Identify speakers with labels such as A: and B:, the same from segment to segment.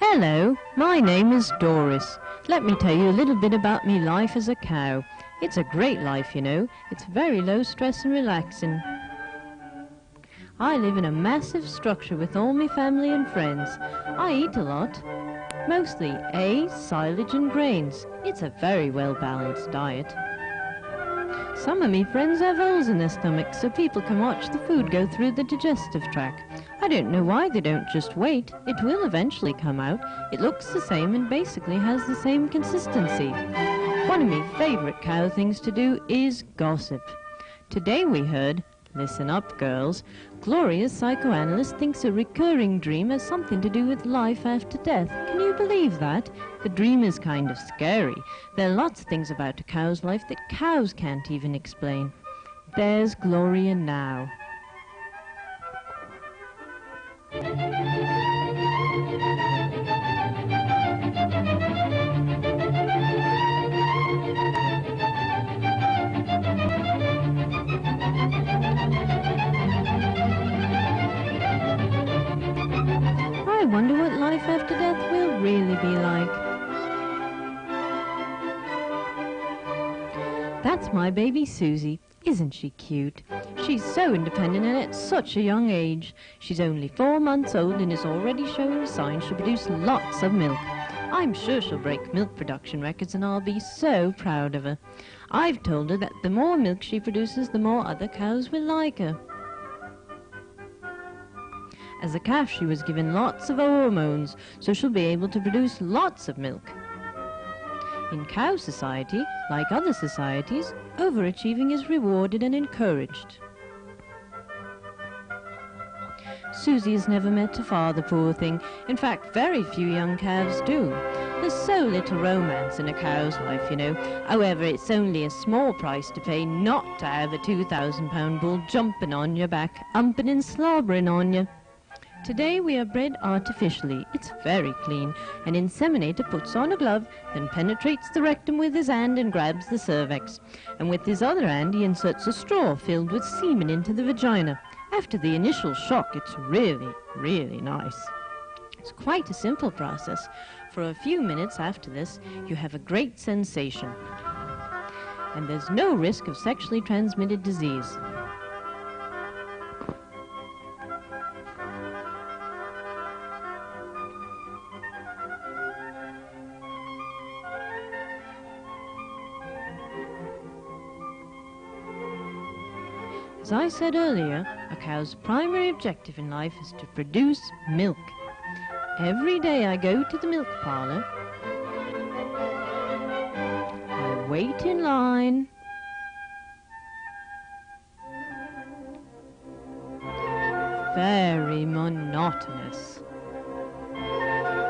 A: Hello, my name is Doris. Let me tell you a little bit about me life as a cow. It's a great life, you know. It's very low stress and relaxing. I live in a massive structure with all my family and friends. I eat a lot. Mostly silage and grains. It's a very well-balanced diet. Some of me friends have holes in their stomachs so people can watch the food go through the digestive tract. I don't know why they don't just wait. It will eventually come out. It looks the same and basically has the same consistency. One of my favorite cow things to do is gossip. Today we heard, listen up girls, Gloria's psychoanalyst thinks a recurring dream has something to do with life after death. Can you believe that? The dream is kind of scary. There are lots of things about a cow's life that cows can't even explain. There's Gloria now. I wonder what life after death will really be like. That's my baby Susie. Isn't she cute? She's so independent and at such a young age. She's only 4 months old and is already showing signs she'll produce lots of milk. I'm sure she'll break milk production records and I'll be so proud of her. I've told her that the more milk she produces, the more other cows will like her. As a calf, she was given lots of hormones, so she'll be able to produce lots of milk. In cow society, like other societies, overachieving is rewarded and encouraged. Susie has never met a father, poor thing. In fact, very few young calves do. There's so little romance in a cow's life, you know. However, it's only a small price to pay not to have a 2,000-pound bull jumping on your back, humping and slobbering on you. Today we are bred artificially. It's very clean. An inseminator puts on a glove, then penetrates the rectum with his hand and grabs the cervix. And with his other hand he inserts a straw filled with semen into the vagina. After the initial shock, it's really, really nice. It's quite a simple process. For a few minutes after this, you have a great sensation. And there's no risk of sexually transmitted disease. As I said earlier, a cow's primary objective in life is to produce milk. Every day I go to the milk parlor. I wait in line. Very monotonous.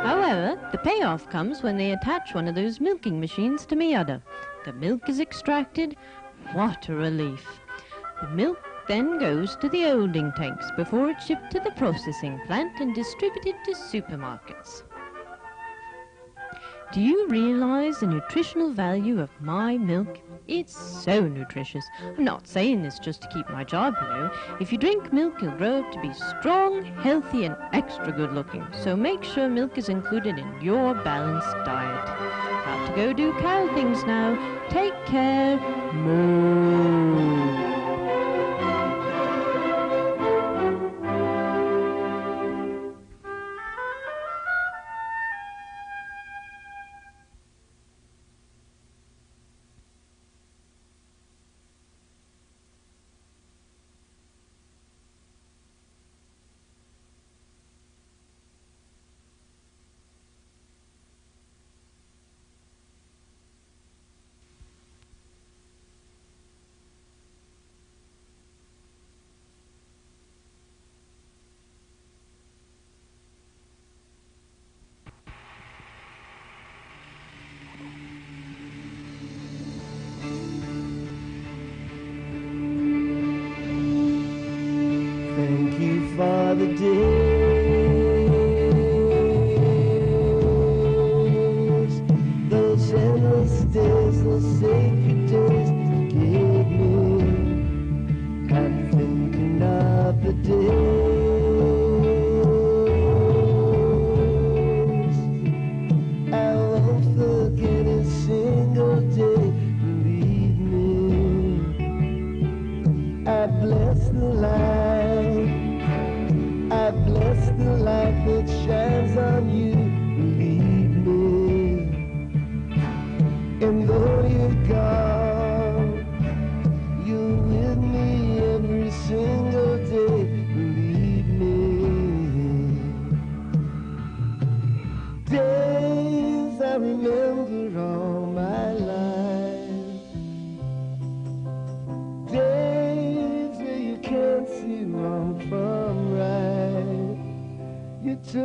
A: However, the payoff comes when they attach one of those milking machines to my udder. The milk is extracted. What a relief. The milk then goes to the holding tanks before it's shipped to the processing plant and distributed to supermarkets. Do you realize the nutritional value of my milk? It's so nutritious. I'm not saying this just to keep my job, you know. If you drink milk, you'll grow up to be strong, healthy, and extra good looking. So make sure milk is included in your balanced diet. Got to go do cow things now. Take care. Moo.
B: Thank you for the days, those endless days, those sacred days you gave me. I'm thinking of the days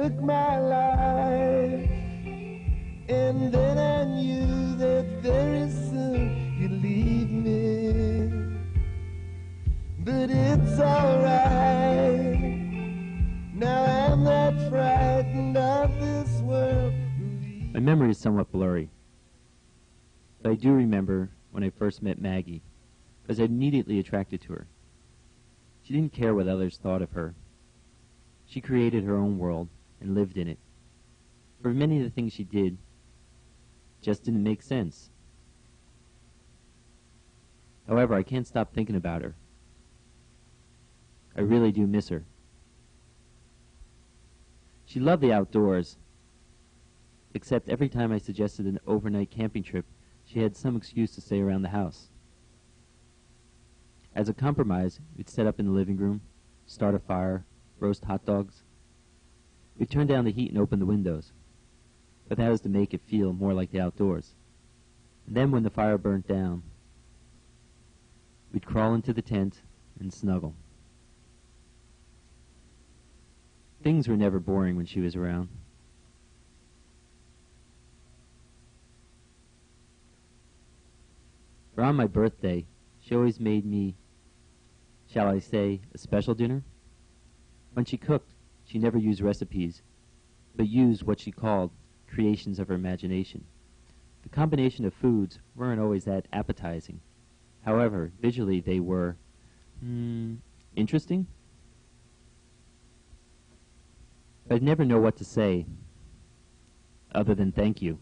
B: took my life, and then I knew that very soon you'd leave me. But it's alright, now I'm not frightened of this world.
C: My memory is somewhat blurry, but I do remember when I first met Maggie. I was immediately attracted to her. She didn't care what others thought of her. She created her own world and lived in it. For many of the things she did just didn't make sense. However, I can't stop thinking about her. I really do miss her. She loved the outdoors, except every time I suggested an overnight camping trip, she had some excuse to stay around the house. As a compromise, we'd set up in the living room, start a fire, roast hot dogs. We'd turn down the heat and open the windows, but that was to make it feel more like the outdoors. And then when the fire burnt down, we'd crawl into the tent and snuggle. Things were never boring when she was around. Around my birthday, she always made me, shall I say, a special dinner. When she cooked, she never used recipes, but used what she called creations of her imagination. The combination of foods weren't always that appetizing. However, visually they were, interesting? I'd never know what to say other than thank you.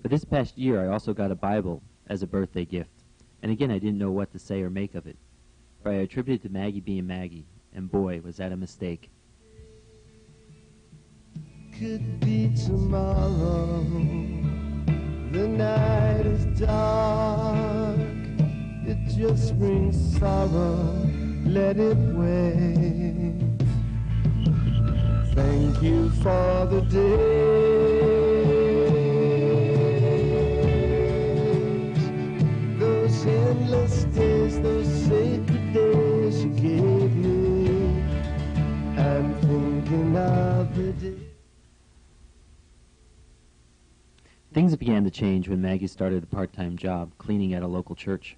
C: But this past year I also got a Bible as a birthday gift, and again I didn't know what to say or make of it, for I attributed to Maggie being Maggie, and boy, was that a mistake.
B: Could be tomorrow, the night is dark, it just brings sorrow, let it wait. Thank you for the days, those endless days, those sacred days you gave me. I'm thinking of the day.
C: Things began to change when Maggie started a part-time job cleaning at a local church.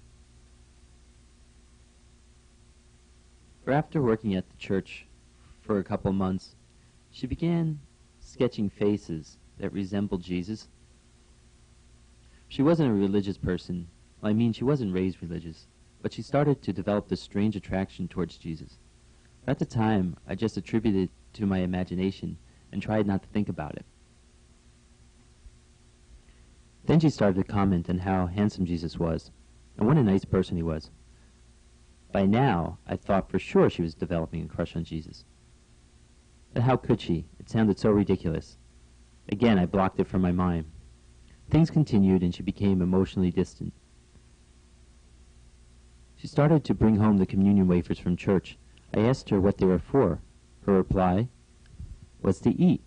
C: For after working at the church for a couple months, she began sketching faces that resembled Jesus. She wasn't a religious person. Well, I mean, she wasn't raised religious, but she started to develop this strange attraction towards Jesus. At the time, I just attributed it to my imagination and tried not to think about it. Then she started to comment on how handsome Jesus was, and what a nice person he was. By now, I thought for sure she was developing a crush on Jesus. But how could she? It sounded so ridiculous. Again, I blocked it from my mind. Things continued, and she became emotionally distant. She started to bring home the communion wafers from church. I asked her what they were for. Her reply was to eat.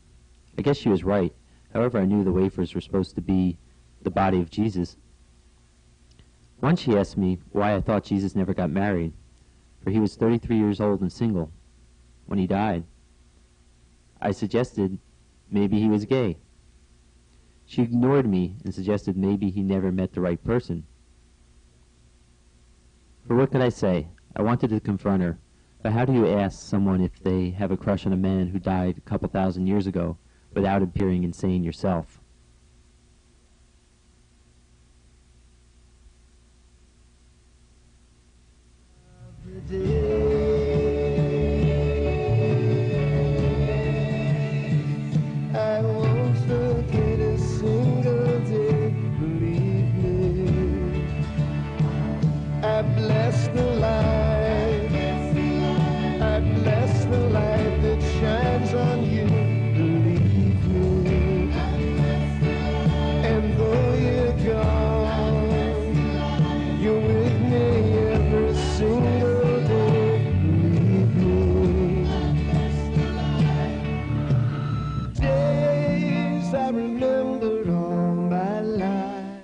C: I guess she was right. However, I knew the wafers were supposed to be the body of Jesus. Once she asked me why I thought Jesus never got married, for he was 33 years old and single when he died. I suggested maybe he was gay. She ignored me and suggested maybe he never met the right person. For what could I say? I wanted to confront her, but how do you ask someone if they have a crush on a man who died a couple thousand years ago without appearing insane yourself?
B: I won't forget a single day, believe me. I bless the light, I bless the light that shines on you, believe me. And though you're gone, you're with me every single day, believe me. Days I remember all my life.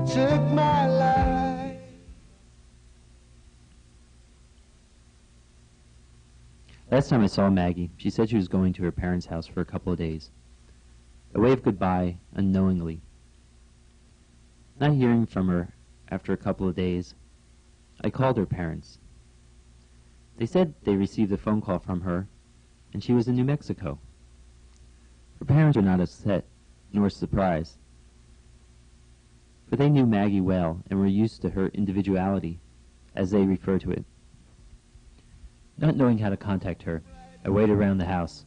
B: took my life.
C: Last time I saw Maggie, she said she was going to her parents' house for a couple of days. I waved goodbye unknowingly. Not hearing from her after a couple of days, I called her parents. They said they received a phone call from her, and she was in New Mexico. Her parents were not upset, nor surprised, for they knew Maggie well and were used to her individuality, as they refer to it. Not knowing how to contact her, I waited around the house.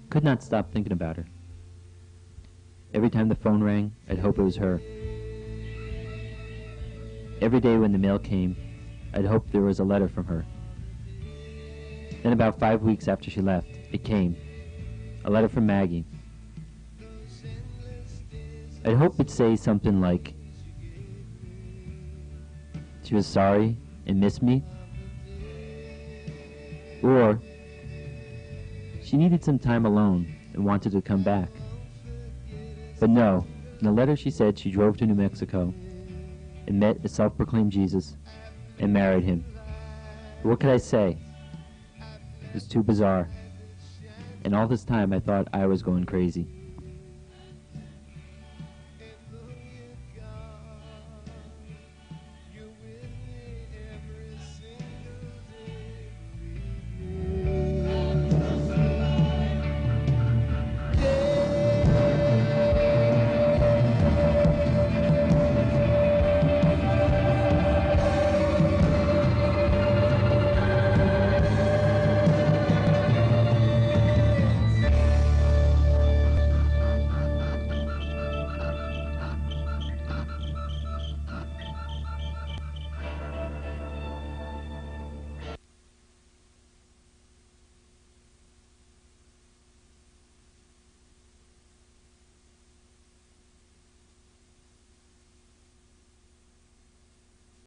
C: Could not stop thinking about her. Every time the phone rang, I'd hope it was her. Every day when the mail came, I'd hope there was a letter from her. Then about 5 weeks after she left, it came. A letter from Maggie. I'd hope it'd say something like, she was sorry and missed me, or she needed some time alone and wanted to come back. But no, in the letter she said she drove to New Mexico and met a self-proclaimed Jesus and married him. But what could I say? It was too bizarre. And all this time I thought I was going crazy.